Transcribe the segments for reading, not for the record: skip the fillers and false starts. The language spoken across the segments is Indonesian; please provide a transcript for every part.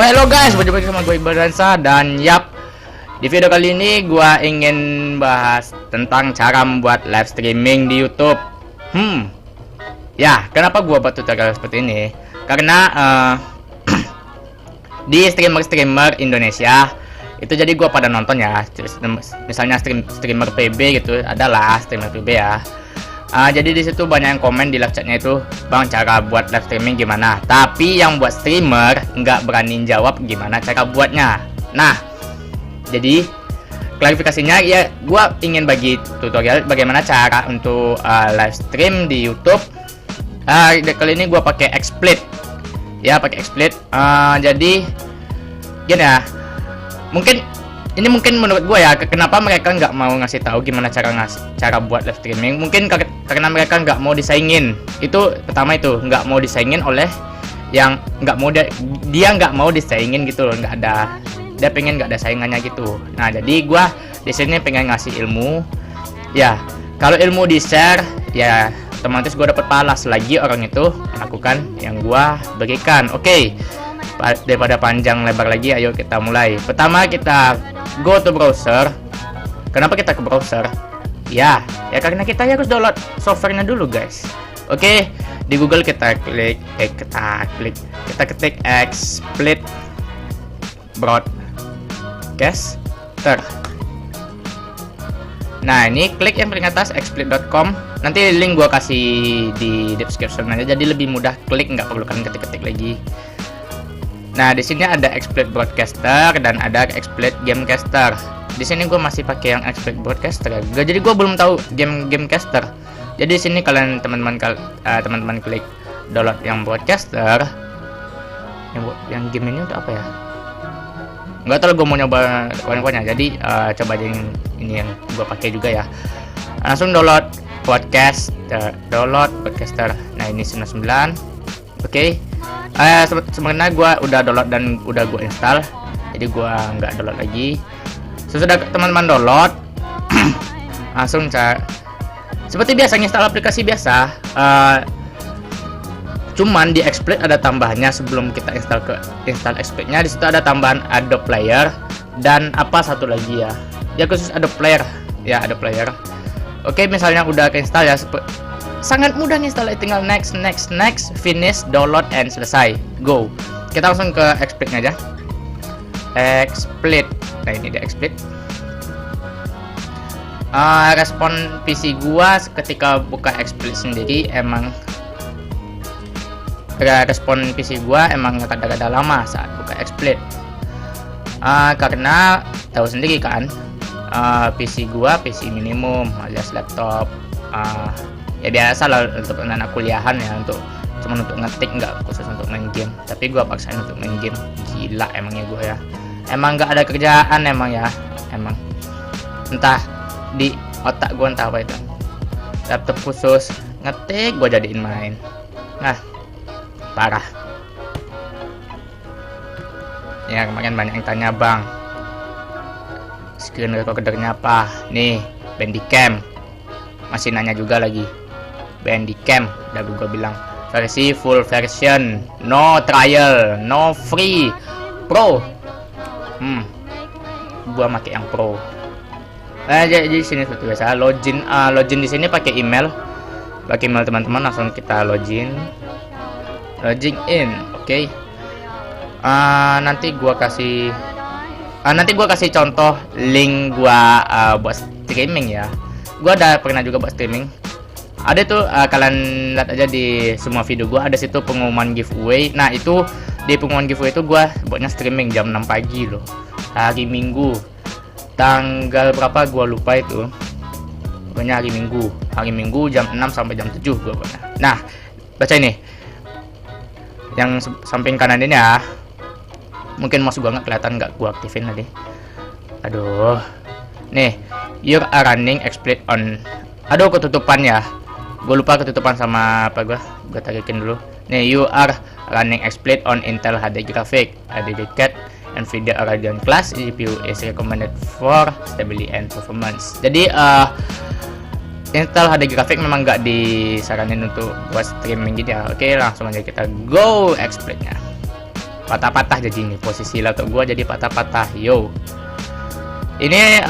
Hello guys, berjumpa lagi sama gue Iqbal Dansa. Dan yap, di video kali ini gue ingin bahas tentang cara membuat live streaming di YouTube. Ya, kenapa gue buat tutorial seperti ini? Karena di streamer Indonesia itu jadi gue pada nonton ya. Misalnya streamer PB gitu, adalah streamer PB ya. Jadi di situ banyak yang komen di live chatnya itu, bang, cara buat live streaming gimana? Tapi yang buat streamer nggak berani jawab gimana cara buatnya. Nah, jadi klarifikasinya ya, gua ingin bagi tutorial bagaimana cara untuk live stream di YouTube. Kali ini gua pakai XSplit, ya, pakai XSplit. Jadi gini ya, mungkin menurut gue ya, kenapa mereka nggak mau ngasih tahu gimana cara buat live streaming? Mungkin karena mereka nggak mau disaingin. Itu pertama, itu nggak mau disaingin oleh yang nggak mau dia nggak mau disaingin gitu loh, dia pengen nggak ada saingannya gitu. Nah, jadi gue di sini pengen ngasih ilmu ya. Kalau ilmu di share ya, otomatis gue dapat pahala selagi orang itu melakukan yang gue berikan. Oke. Daripada panjang lebar lagi, ayo kita mulai. Pertama, kita go to browser. Kenapa kita ke browser? Ya karena kita harus download softwarenya dulu guys. Oke, di Google kita ketik XSplit broadcaster. Nah, ini klik yang paling atas xsplit.com. Nanti link gua kasih di description aja, jadi lebih mudah klik, nggak perlu kan ketik-ketik lagi. Nah, di sini ada XSplit Broadcaster dan ada XSplit Gamecaster. Di sini gue masih pakai yang XSplit Broadcaster ya. Jadi gue belum tahu Gamecaster. Jadi di sini kalian teman-teman klik download yang Broadcaster. Yang game ini untuk apa ya? Nggak tahu, gue mau nyoba kawan-kawannya. Jadi coba aja yang ini yang gue pakai juga ya. Langsung download Broadcaster. Nah, ini 99. Oke. Sebenarnya gue udah download dan udah gue install, jadi gue nggak download lagi. Sesudah teman-teman download, langsung seperti biasa install aplikasi biasa. Cuman di XSplit ada tambahannya. Sebelum kita install XSplitnya, di situ ada tambahan Adobe Player dan apa satu lagi ya, khusus Adobe Player ya, Adobe Player. Oke, misalnya udah keinstall ya, sangat mudah install, tinggal next, finish, download, and selesai, go. Kita langsung ke XSplitnya aja. XSplit. Nah, ini dia XSplit. Respon PC gua ketika buka XSplit sendiri, emang respon PC gua emang kadang-kadang lama saat buka XSplit. Karena tahu sendiri kan, PC gua PC minimum alias laptop. Ya biasa lah untuk anak kuliahan ya, cuma untuk ngetik, nggak khusus untuk main game. Tapi gua paksain untuk main game. Gila emangnya gua ya, emang nggak ada kerjaan emang ya, emang entah di otak gua entah apa itu, laptop khusus ngetik gua jadiin main. Nah, parah ya. Kemarin banyak yang tanya, bang, screen recordernya apa? Nih, Bandicam. Masih nanya juga lagi, Bandicam, udah gue bilang versi full version, no trial, no free, pro. Gua pakai yang pro. Jadi sini seperti biasa, login di sini pakai email teman-teman. Langsung kita login in. Oke. Nanti gua kasih contoh link gua buat streaming ya. Gua ada pernah juga buat streaming. Ada tuh, kalian lihat aja di semua video gua, ada situ pengumuman giveaway. Nah, itu di pengumuman giveaway itu gua buatnya streaming jam 6 pagi loh, hari Minggu. Tanggal berapa gua lupa itu, pokoknya hari Minggu jam 6 sampai jam 7 gua buatnya. Nah, baca ini yang samping kanan ini ya. Mungkin mouse gua nggak kelihatan, nggak gua aktifin tadi. Aduh, nih, you are running XSplit on. Aduh, ketutupan ya, gue lupa ketutupan sama apa. Gue tarikin dulu. Nih, you are running XSplit on Intel HD graphic, dedicated NVIDIA Radeon class. GPU is recommended for stability and performance. Jadi Intel HD graphic memang nggak disaranin untuk buat streaming gitu ya. Oke, langsung aja kita go XSplitnya. patah-patah jadi ini posisi laptop gua jadi patah-patah. Yo, ini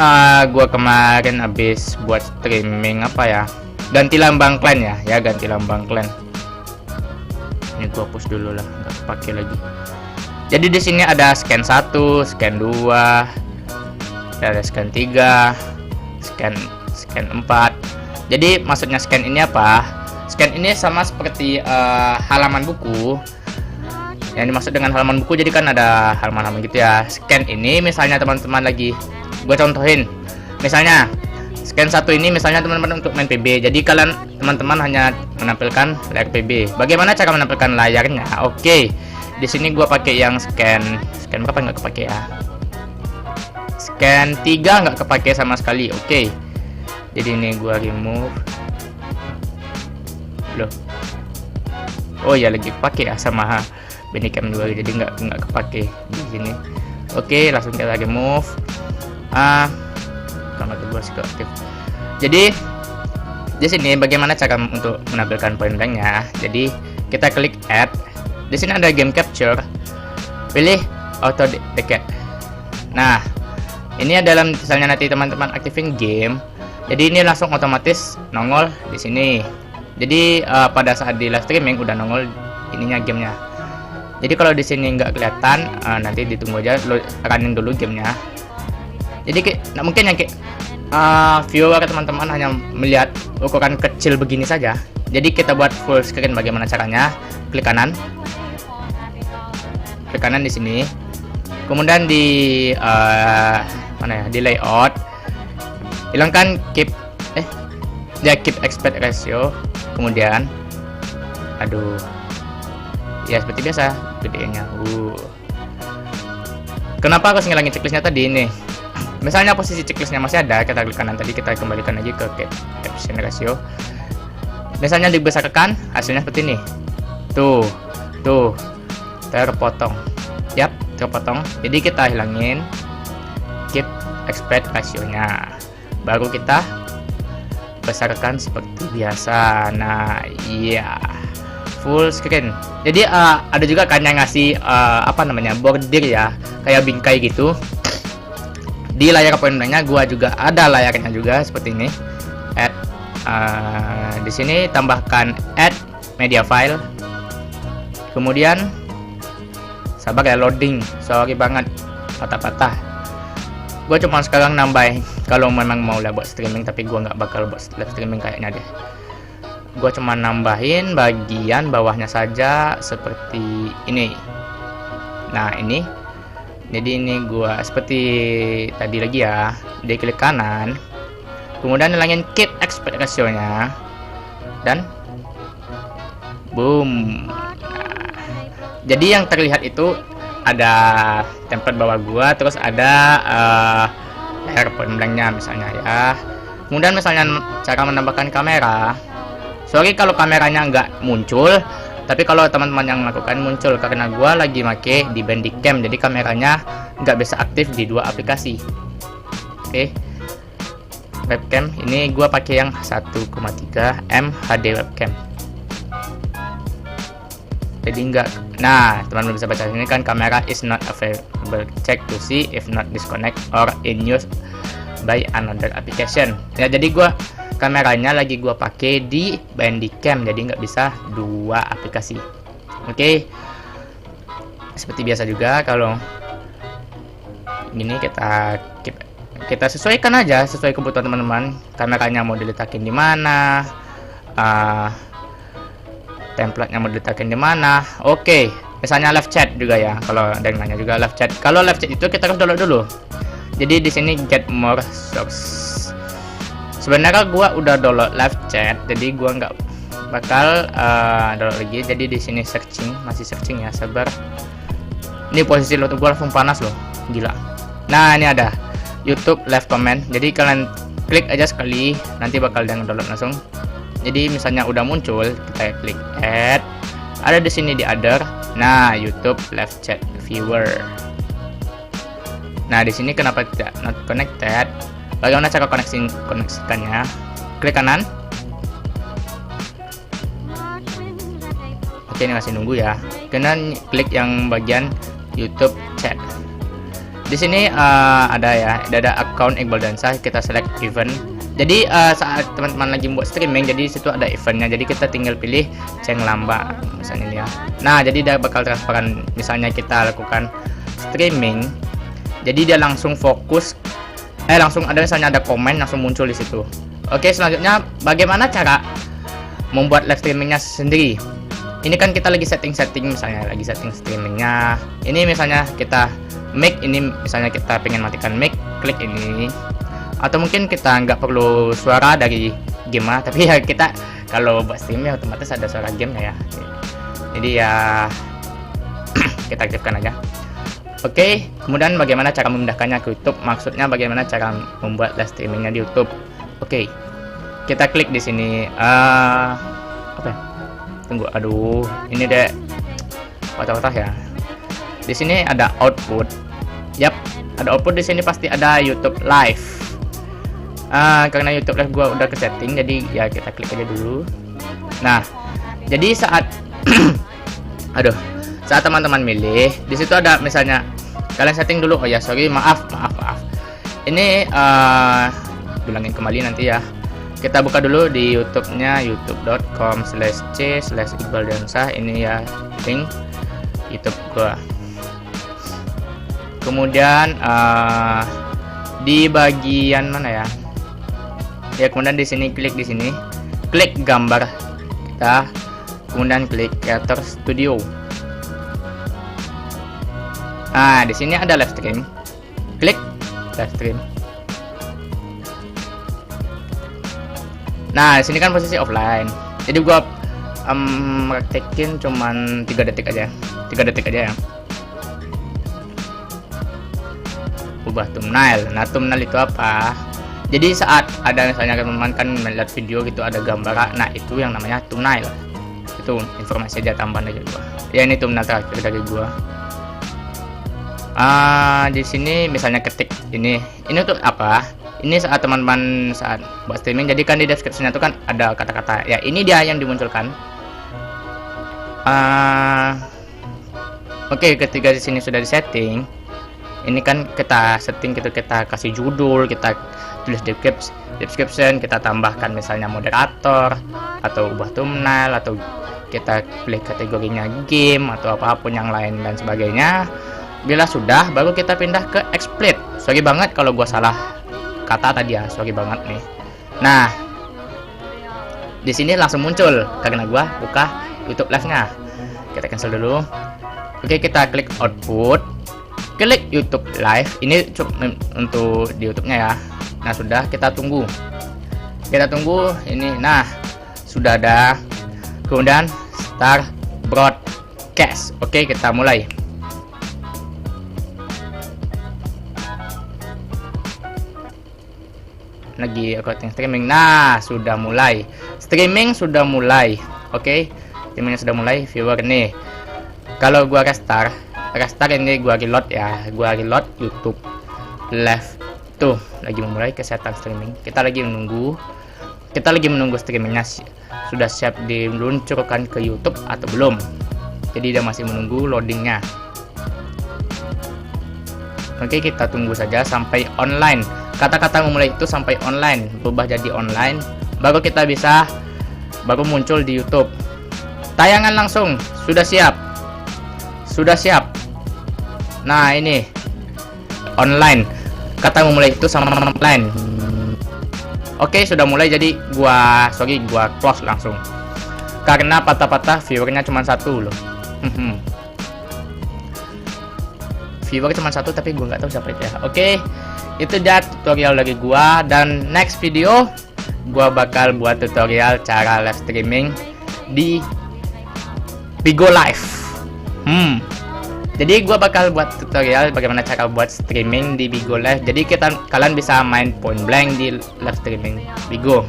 gua kemarin habis buat streaming apa ya, ganti lambang clan ya, ganti lambang clan. Ini gua push dulu lah, nggak pakai lagi. Jadi di sini ada scan 1, scan 2, ada scan 3, scan 4. Jadi maksudnya scan ini apa? Scan ini sama seperti halaman buku. Yang dimaksud dengan halaman buku, jadi kan ada halaman-halaman gitu ya. Scan ini misalnya teman-teman lagi, gue contohin. Misalnya scan 1 ini misalnya teman-teman untuk main PB. Jadi kalian teman-teman hanya menampilkan layar PB. Bagaimana cara menampilkan layarnya? Oke. Di sini gua pakai yang scan berapa nggak kepake ya? Scan 3 nggak kepake sama sekali. Oke. Jadi ini gua remove. Loh. Oh ya, lagi pakai ya sama Bandicam 2, jadi nggak kepake di sini. Oke, langsung kita remove. Karena gua suka aktif. Jadi di sini bagaimana cara untuk menampilkan point blank-nya? Jadi kita klik add. Di sini ada game capture, pilih auto decay. Nah, ini adalah misalnya nanti teman-teman aktifin game, jadi ini langsung otomatis nongol di sini. Jadi pada saat di live streaming udah nongol ininya gamenya. Jadi kalau di sini nggak kelihatan, nanti ditunggu aja running dulu gamenya. Jadi nggak mungkin yang viewer teman-teman hanya melihat ukuran kecil begini saja. Jadi kita buat full screen. Bagaimana caranya? Klik kanan di sini, kemudian di mana ya, di layout, hilangkan keep aspect ratio, kemudian ya seperti biasa gedenya. Kenapa harus ngilangin checklistnya tadi ini? Misalnya posisi checklistnya masih ada, kita klik kanan tadi, kita kembalikan lagi ke caption ratio. Misalnya dibesarkan, hasilnya seperti ini. Tuh, terpotong. Yap, terpotong. Jadi kita hilangin keep aspect ratio-nya. Baru kita besarkan seperti biasa. Nah, iya. Full screen. Jadi ada juga kan yang ngasih bordir ya, kayak bingkai gitu. Di layar point blank-nya gua juga ada layarnya juga seperti ini. Add di sini tambahkan add media file. Kemudian sabar ya, loading. Sorry banget patah-patah. Gua cuma sekarang nambah kalau memang mau lah buat streaming, tapi gua nggak bakal buat live streaming kayaknya deh. Gua cuma nambahin bagian bawahnya saja seperti ini. Nah, ini. Jadi ini gua seperti tadi lagi ya, di klik kanan, kemudian hilangin keep aspect ratio-nya, dan boom. Nah, jadi yang terlihat itu ada template bawah gua, terus ada layar point blank-nya misalnya ya. Kemudian misalnya cara menambahkan kamera. Sorry kalau kameranya nggak muncul, tapi kalau teman-teman yang melakukan muncul karena gua lagi make di Bandicam, jadi kameranya nggak bisa aktif di dua aplikasi. Oke. Webcam ini gua pakai yang 1,3 M HD webcam. Jadi enggak. Nah, teman-teman bisa baca ini kan, kamera is not available. Check to see if not disconnect or in use by another application. Ya, jadi kameranya lagi gua pakai di Bandicam, jadi nggak bisa dua aplikasi. Oke. Seperti biasa juga kalau ini kita sesuaikan aja sesuai kebutuhan teman-teman. Kameranya mau diletakin di mana, template-nya mau diletakin di mana. Oke. Misalnya live chat juga ya. Kalau ada yang nanya juga live chat. Kalau live chat itu kita harus download dulu. Jadi di sini get more source. Sebenarnya gua udah download live chat, jadi gua nggak bakal download lagi. Jadi di sini masih searching ya, sabar. Ini posisi laptop gua langsung panas loh, gila. Nah, ini ada YouTube live comment. Jadi kalian klik aja sekali, nanti bakal yang download langsung. Jadi misalnya udah muncul, kita klik add. Ada di sini di other. Nah, YouTube live chat viewer. Nah, di sini kenapa tidak not connected? Bagaimana cara koneksikannya? Klik kanan. Oke, ini masih nunggu ya. Kemudian klik yang bagian YouTube chat. Di sini ada ya, ada account Iqbal Dansa, kita select event. Jadi saat teman-teman lagi buat streaming, jadi situ ada eventnya. Jadi kita tinggal pilih ceng lamba misalnya ini ya. Nah, jadi dia bakal transparan. Misalnya kita lakukan streaming, jadi dia langsung fokus. Langsung ada misalnya ada komen langsung muncul di situ. Oke, selanjutnya bagaimana cara membuat live streamingnya sendiri. Ini kan kita lagi setting misalnya, lagi setting streamingnya. Ini misalnya kita mic, ini misalnya kita pengen matikan mic, klik ini. Atau mungkin kita nggak perlu suara dari game tapi ya kita kalau buat streaming otomatis ada suara game ya. Jadi ya kita aktifkan aja. Oke, kemudian bagaimana cara memindahkannya ke YouTube? Maksudnya bagaimana cara membuat live streamingnya di YouTube? Oke, kita klik di sini. Apa ya? Tunggu, aduh, ini deh patah-patah ya. Di sini ada output. Yap, ada output di sini pasti ada YouTube Live. Karena YouTube Live gua udah ke setting, jadi ya kita klik aja dulu. Nah, jadi saat saat teman-teman milih, di situ ada misalnya kalian setting dulu. Oh ya, sorry, maaf. Ini bilangin kembali nanti ya. Kita buka dulu di YouTube-nya, youtube.com/c/iqbaldansa. Ini ya link YouTube gua. Kemudian di bagian mana ya? Ya, kemudian di sini klik di sini, klik gambar kita, kemudian klik Creator Studio. Nah, di sini ada live stream. Klik live stream. Nah, di sini kan posisi offline. Jadi gua praktekin cuman 3 detik aja. 3 detik aja ya. Ubah thumbnail. Nah, thumbnail itu apa? Jadi saat ada misalnya teman-teman kan melihat video gitu ada gambar. Nah, itu yang namanya thumbnail. Itu informasi aja, tambahan aja gua. Ya, ini thumbnail terakhir dari gua. Di sini misalnya ketik ini untuk apa? Ini saat teman-teman saat buat streaming, jadi kan di deskripsinya itu kan ada kata-kata. Ya, ini dia yang dimunculkan. Oke, ketika di sini sudah disetting, ini kan kita setting gitu, kita kasih judul, kita tulis description, kita tambahkan misalnya moderator atau ubah thumbnail, atau kita pilih kategorinya game atau apapun yang lain dan sebagainya. Bila sudah, baru kita pindah ke XSplit. Sorry banget kalau gua salah kata tadi ya, sorry banget nih. Nah, di sini langsung muncul karena gua buka YouTube Live-nya. Kita cancel dulu. Oke, kita klik output, klik YouTube Live. Ini cukup untuk di YouTube-nya ya. Nah, sudah, kita tunggu. Kita tunggu ini. Nah, sudah ada. Kemudian start broadcast. Oke, kita mulai. Lagi recording streaming. Nah, sudah mulai. Streaming sudah mulai. Oke. Streamingnya sudah mulai. Viewer nih. Kalau gua restart ini gua reload ya. Gua reload YouTube Live. Tuh, lagi memulai kesehatan streaming. Kita lagi menunggu streamingnya sudah siap diluncurkan ke YouTube atau belum. Jadi dia masih menunggu loadingnya. Oke, kita tunggu saja sampai online. Kata-kata memulai itu sampai online, berubah jadi online, baru kita bisa, baru muncul di YouTube. Tayangan langsung, sudah siap. Nah, ini online. Kata memulai itu sama online. Oke, sudah mulai. Jadi gua close langsung. Karena patah-patah viewernya cuma 1 loh. Viewer cuma 1 tapi gua nggak tahu siapa itu ya. Oke. Itu dia tutorial dari gua, dan next video gua bakal buat tutorial cara live streaming di Bigo Live. Jadi gua bakal buat tutorial bagaimana cara buat streaming di Bigo Live. Jadi kalian bisa main point blank di live streaming Bigo.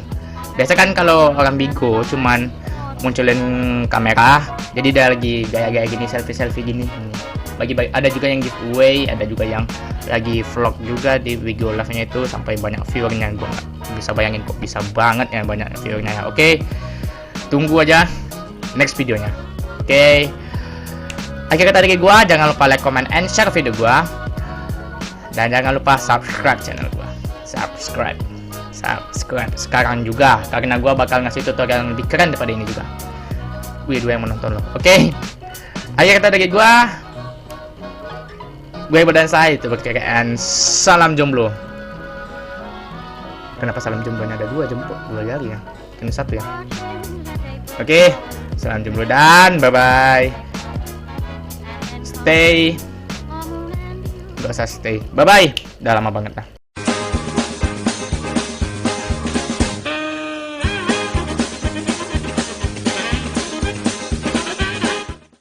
Biasa kan kalau orang Bigo cuman munculin kamera, jadi dia lagi gaya-gaya gini, selfie gini. Ada juga yang giveaway, ada juga yang lagi vlog juga di Bigo Live-nya itu sampai banyak viewernya. Gue nggak bisa bayangin kok bisa banget ya banyak viewernya ya. Oke, tunggu aja next videonya. Oke, Akhir kata dari gua, jangan lupa like, comment, and share video gua. Dan jangan lupa subscribe channel gua. Subscribe sekarang juga, karena gua bakal ngasih tutorial yang lebih keren daripada ini juga. Gue dua yang menonton loh. Oke. Akhir kata dari gua, gue berdansa itu berkiraan salam jomblo. Kenapa salam jomblonya ada dua jari ya? Ini satu ya. Oke, salam jomblo dan bye bye. Stay. Gak usah stay. Bye bye. Udah lama banget lah.